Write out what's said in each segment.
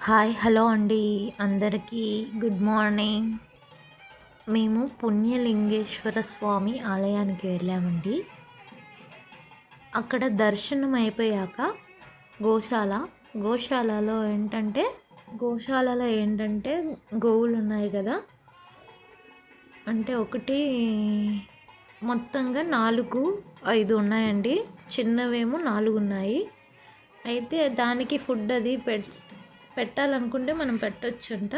Hi hello అండి అందరికీ good morning. మేము పుణ్యలింగేశ్వర స్వామి ఆలయానికి వెళ్ళామండి. అక్కడ దర్శనం అయిపోయాక గోశాలలో ఏంటంటే గోవులు ఉన్నాయి కదా, అంటే ఒకటి మొత్తంగా 4-5 ఉన్నాయండి. చిన్నవేమో 4 ఉన్నాయి. అయితే దానికి ఫుడ్ అది పెట్టాలనుకుంటే మనం పెట్టొచ్చంట.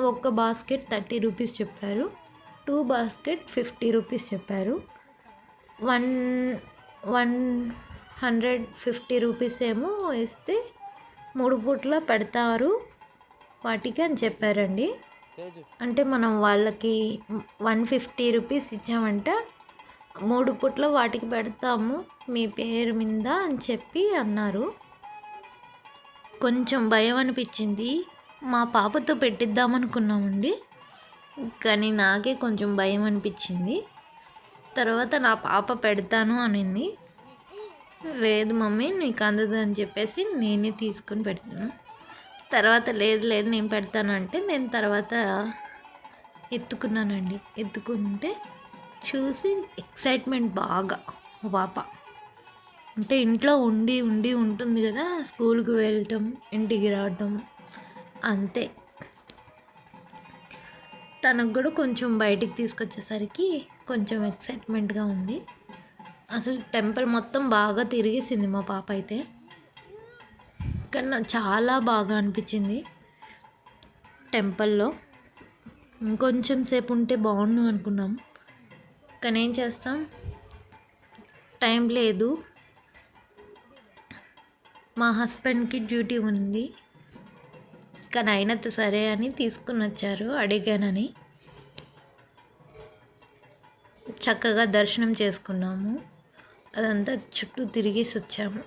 ఒక్క బాస్కెట్ 30 రూపీస్ చెప్పారు. 2 బాస్కెట్ 50 రూపీస్ చెప్పారు. 150 రూపీస్ ఏమో ఇస్తే 3 పూట్ల పెడతారు వాటికి అని చెప్పారండి. అంటే మనం వాళ్ళకి 150 రూపీస్ ఇచ్చామంటే 3 పూట్ల వాటికి పెడతాము మీ పేరు మీద అని చెప్పి అన్నారు. కొంచెం భయం అనిపించింది. మా పాపతో పెట్టిద్దామనుకున్నామండి, కానీ నాకే కొంచెం భయం అనిపించింది. తర్వాత నా పాప పెడతాను అనింది. లేదు మమ్మీ నీకు అందదు అని చెప్పేసి నేనే తీసుకొని పెడతాను. తర్వాత లేదు నేను పెడతాను అంటే నేను తర్వాత ఎత్తుకున్నానండి. ఎత్తుకుంటే చూసి ఎక్సైట్మెంట్ బాగా మా పాప. అంటే ఇంట్లో ఉంటుంది కదా, స్కూల్కి వెళ్ళటం ఇంటికి రావటం అంతే. తనకు కూడా కొంచెం బయటికి తీసుకొచ్చేసరికి కొంచెం ఎక్సైట్మెంట్గా ఉంది. అసలు టెంపుల్ మొత్తం బాగా తిరిగేసింది మా పాప అయితే. కానీ నాకు చాలా బాగా అనిపించింది టెంపుల్లో. ఇంకొంచెం సేపు ఉంటే బాగుండు అనుకున్నాం, కానీ ఏం చేస్తాం, టైం లేదు. మా హస్బెండ్కి డ్యూటీ ఉంది, కానీ అయినా సరే అని తీసుకుని వచ్చారు అడిగానని. చక్కగా దర్శనం చేసుకున్నాము, అదంతా చుట్టూ తిరిగేసి వచ్చాము.